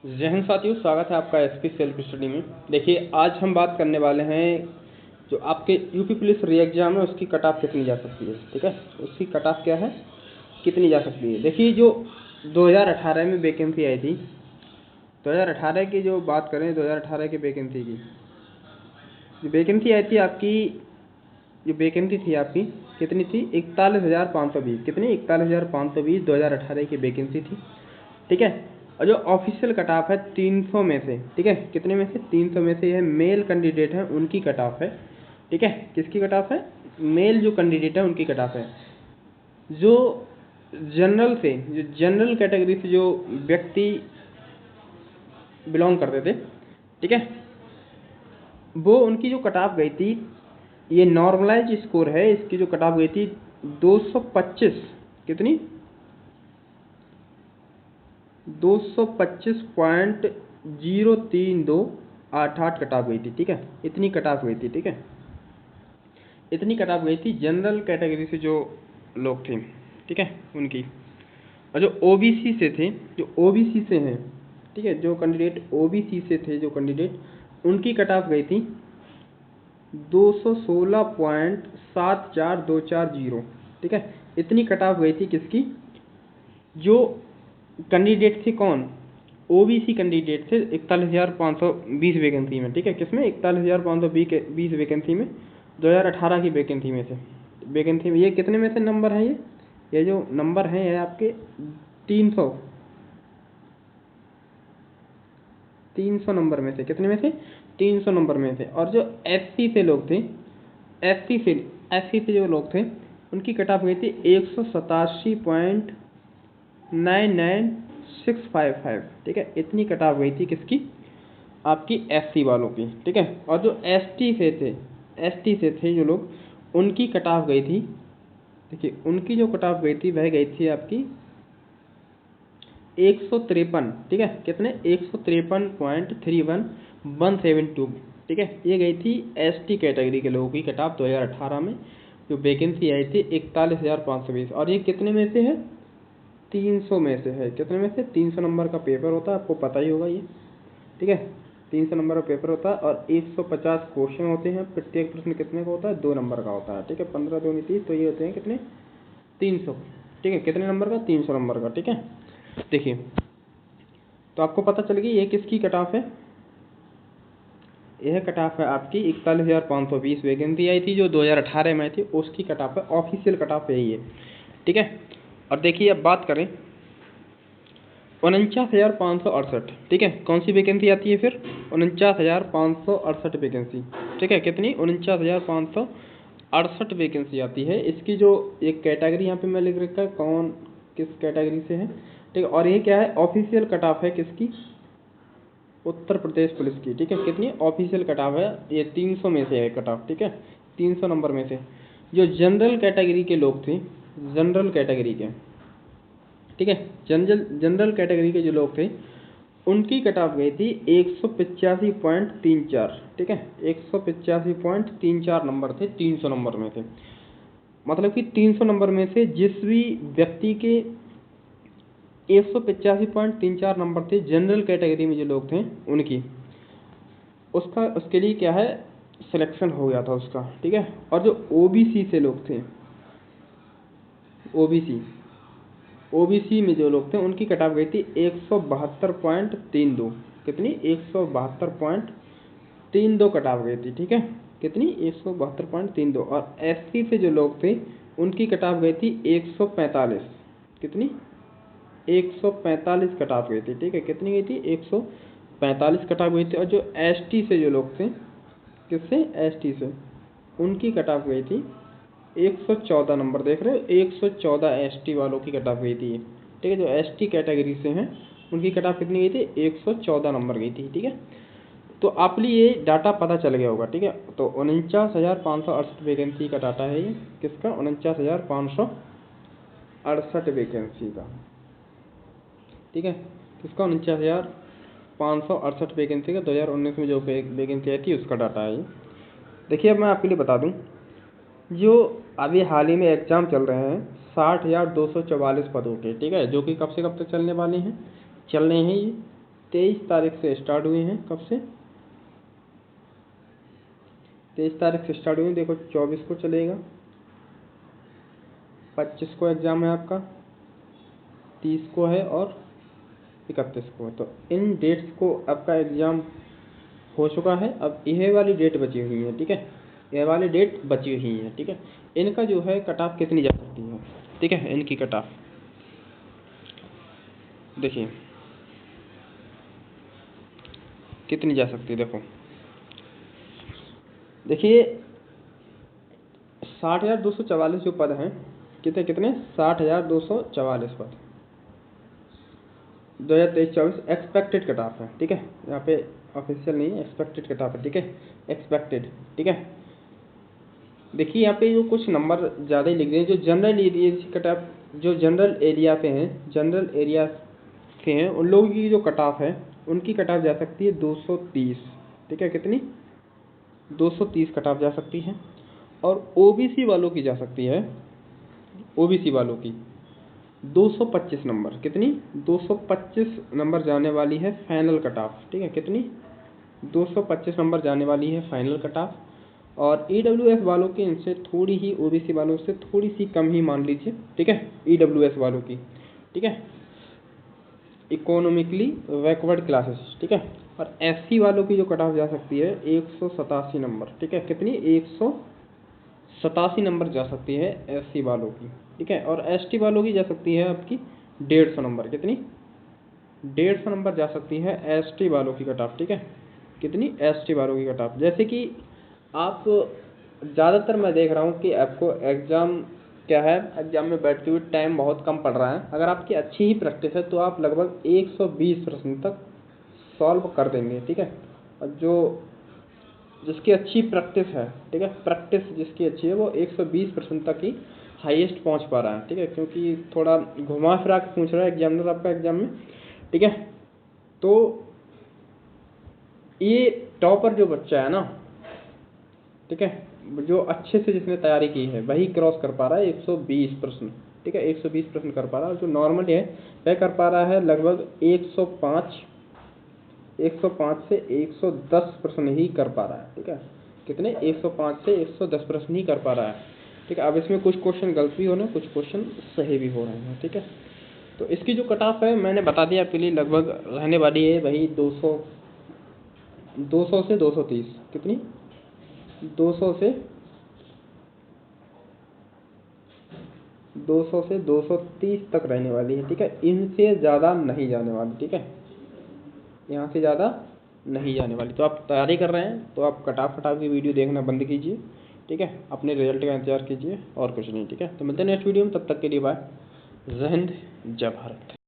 जय हिंद साथियों, स्वागत है आपका एसपी सेल्फ स्टडी में। देखिए, आज हम बात करने वाले हैं जो आपके यूपी पुलिस री एग्जाम है उसकी कट ऑफ कितनी जा सकती है। ठीक है, उसकी कट ऑफ क्या है, कितनी जा सकती है। देखिए, जो 2018 में वैकेंसी आई थी, 2018 की जो बात करें, 2018 की वैकेंसी की जो वैकेंसी आई थी आपकी, जो वैकेंसी थी आपकी कितनी थी, 41,520। कितनी, 41,520 2018 की वैकेंसी थी। ठीक है, और जो ऑफिशियल कट ऑफ है 300 में से, ठीक है, कितने में से, 300 में से यह मेल कैंडिडेट है उनकी कट ऑफ है। ठीक है, किसकी कट ऑफ है, मेल जो कैंडिडेट है उनकी कट ऑफ है। जो जनरल से, जो जनरल कैटेगरी से जो व्यक्ति बिलोंग करते थे, ठीक है, वो उनकी जो कट ऑफ गई थी, ये नॉर्मलाइज स्कोर है, इसकी जो कट ऑफ गई थी 225। कितनी, 225.03288 कट ऑफ गई थी। ठीक है, इतनी कट ऑफ गई थी। ठीक है, इतनी कट ऑफ गई थी जनरल कैटेगरी से जो लोग थे, ठीक है, उनकी। और जो ओबीसी से थे, जो ओबीसी से हैं, ठीक है, जो कैंडिडेट ओबीसी से थे, जो कैंडिडेट, उनकी कट ऑफ गई थी 216.74240। ठीक है, इतनी कट ऑफ गई थी किसकी, जो कैंडिडेट थे, कौन, ओबीसी कैंडिडेट थे 41,520 वैकेंसी में। ठीक है, किसमें, 41,520 वैकेंसी में, 2018 की वैकेंसी में से, वैकेंसी में ये कितने में से नंबर है, ये जो नंबर हैं ये आपके 300 300 नंबर में से, कितने में से, 300 नंबर में से। और जो एससी से लोग थे, एससी से जो लोग थे, उनकी कट ऑफ गई थी 187.99655। ठीक है, इतनी कट ऑफ गई थी किसकी, आपकी एससी वालों की। ठीक है, और जो एसटी से थे जो लोग, उनकी कट ऑफ गई थी, देखिए उनकी जो कट ऑफ गई थी वह गई थी आपकी 153। ठीक है, कितने, 153.31172। ठीक है, ये गई थी एसटी कैटेगरी के लोगों की कट ऑफ 2018 में, जो वैकेंसी आई थी 41,520। और ये कितने में से है, 300 में से है। कितने में से, 300 नंबर का पेपर होता है, आपको पता ही होगा ये। ठीक है, 300 नंबर का पेपर होता है और 150 क्वेश्चन होते हैं। प्रत्येक प्रश्न कितने का होता है, 2 नंबर का होता है। ठीक है, 15 दूनी 30, तो ये होते हैं कितने, 300। ठीक है, कितने नंबर का, 300 नंबर का। ठीक है, देखिए, तो आपको पता चल गई ये किसकी कट ऑफ है। यह कट ऑफ है आपकी 41,520 वैकेंसी आई थी जो 2018 में आई थी, उसकी कट ऑफ है, ऑफिशियल कट ऑफ यही है। ठीक है, और देखिए अब बात करें 49,568। ठीक है, कौन सी वैकेंसी आती है फिर, 49,568 वैकेंसी। ठीक है, कितनी, 49,568 वैकेंसी आती है। इसकी जो एक कैटेगरी यहाँ पे मैं लिख रखा है, कौन किस कैटेगरी से है। ठीक है, और ये क्या है, ऑफिशियल कट ऑफ है किसकी, उत्तर प्रदेश पुलिस की। ठीक है, कितनी ऑफिशियल कट ऑफ है, ये 300 में से है कट ऑफ। ठीक है, 300 नंबर में से। जो जनरल कैटेगरी के लोग थे, जनरल कैटेगरी के, ठीक है, जनरल कैटेगरी के जो लोग थे, उनकी कट ऑफ गई थी 185.34। ठीक है, 185.34 नंबर थे 300 नंबर में से। मतलब कि 300 नंबर में से जिस भी व्यक्ति के 185.34 नंबर थे, जनरल कैटेगरी में जो लोग थे उनकी, उसके लिए क्या है, सिलेक्शन हो गया था उसका। ठीक है, और जो ओबीसी से लोग थे, ओबीसी में जो लोग थे, उनकी कट ऑफ गई थी 172.32। कितनी, 172.32 कट ऑफ गई थी। ठीक है, कितनी, 172.32। और एससी से जो लोग थे, उनकी कट ऑफ गई थी 145। कितनी, 145 कट ऑफ गई थी। ठीक है, कितनी गई थी, 145 कट ऑफ गई थी। और जो एसटी से जो लोग थे, किससे, एसटी से, उनकी कट ऑफ गई थी 114 नंबर। देख रहे हो, 114 एसटी वालों की कट ऑफ गई थी। ठीक है, जो एसटी कैटेगरी से हैं उनकी कट ऑफ कितनी गई थी, 114 नंबर गई थी। ठीक है, तो आप लिए ये डाटा पता चल गया होगा। ठीक है, तो 49,568 वैकेंसी का डाटा है ये, किसका, 49,568 वैकेंसी का। ठीक है, किसका, 49,568 वैकेंसी का 2019 में जो वैकेंसी आई थी उसका डाटा है ये। देखिए, अब मैं आपके लिए बता दूं, जो अभी हाल ही में एग्जाम चल रहे हैं 60,244 पदों के। ठीक है, जो कि कब से कब तक चलने वाले हैं, चल रहे हैं ये 23 तारीख से स्टार्ट हुए हैं। कब से? 23 तारीख से स्टार्ट हुए हैं। देखो 24 को चलेगा, 25 को एग्ज़ाम है आपका, 30 को है और 31 को है। तो इन डेट्स को आपका एग्ज़ाम हो चुका है। अब यह वाली डेट बची हुई है, ठीक है, यह वाली डेट बची हुई है, ठीक है। इनका जो है कट ऑफ कितनी जा सकती है, ठीक है, इनकी कट ऑफ देखिए कितनी जा सकती है। देखिए 60,244 जो पद हैं, कितने 60,244 पद 2023-24 एक्सपेक्टेड कट ऑफ है, ठीक है। यहाँ पे ऑफिशियल नहीं है, एक्सपेक्टेड कट ऑफ है, ठीक है, एक्सपेक्टेड, ठीक है। देखिए यहाँ पे जो कुछ नंबर ज़्यादा ही लिख दिए, जो जनरल एरिया कट ऑफ, जो जनरल एरिया पे हैं, जनरल एरिया के हैं, उन लोगों की जो कट ऑफ है, उनकी कट ऑफ जा सकती है 230, ठीक है, कितनी 230 कट ऑफ जा सकती है। और ओबीसी वालों की जा सकती है, ओबीसी वालों की 225 नंबर, कितनी 225 नंबर जाने वाली है फाइनल कट ऑफ, ठीक है, कितनी 225 नंबर जाने वाली है फाइनल कट ऑफ। और ईडब्ल्यूएस वालों की इनसे थोड़ी ही, ओबीसी वालों से थोड़ी सी कम ही मान लीजिए, ठीक है, ईडब्ल्यूएस वालों की, ठीक है, इकोनॉमिकली बैकवर्ड क्लासेस, ठीक है। और एससी वालों की जो कट ऑफ जा सकती है 187 नंबर, ठीक है, कितनी 187 नंबर जा सकती है एससी वालों की, ठीक है। और एसटी वालों की जा सकती है आपकी 150 नंबर, कितनी 150 नंबर जा सकती है एसटी वालों की कट ऑफ, ठीक है, कितनी एसटी वालों की कट ऑफ। जैसे कि आप ज़्यादातर मैं देख रहा हूँ कि आपको एग्ज़ाम क्या है, एग्ज़ाम में बैठते हुए टाइम बहुत कम पड़ रहा है। अगर आपकी अच्छी ही प्रैक्टिस है तो आप लगभग 120 प्रश्न तक सॉल्व कर देंगे, ठीक है। और जो जिसकी अच्छी प्रैक्टिस है, ठीक है, प्रैक्टिस जिसकी अच्छी है वो 120% तक ही हाईएस्ट पहुंच पा रहा है, ठीक है, क्योंकि थोड़ा घुमा फिरा के पूछ रहा है एग्जामिनर आपका एग्जाम में, ठीक है। तो ये टॉपर जो बच्चा है ना, ठीक है, जो अच्छे से जिसने तैयारी की है वही क्रॉस कर पा रहा है 120 प्रश्न, ठीक है, 120 प्रश्न कर पा रहा है। जो नॉर्मल है वह कर पा रहा है लगभग 105 से 110 प्रश्न ही कर पा रहा है, ठीक है, कितने 105 से 110 प्रश्न ही कर पा रहा है, ठीक है। अब इसमें कुछ क्वेश्चन गलत भी हो रहे हैं, कुछ क्वेश्चन सही भी हो रहे हैं, ठीक है। तो इसकी जो कट ऑफ है मैंने बता दिया आपके लिए, लगभग रहने वाली है वही 200 से 230, कितनी 200 से 230 तक रहने वाली है, ठीक है। इनसे ज़्यादा नहीं जाने वाली, ठीक है, यहाँ से ज़्यादा नहीं जाने वाली। तो आप तैयारी कर रहे हैं तो आप कट ऑफ की वीडियो देखना बंद कीजिए, ठीक है, अपने रिजल्ट का इंतजार कीजिए और कुछ नहीं, ठीक है। तो मिलते हैं नेक्स्ट वीडियो में, तब तक के लिए बाय, जय हिंद, जय भारत।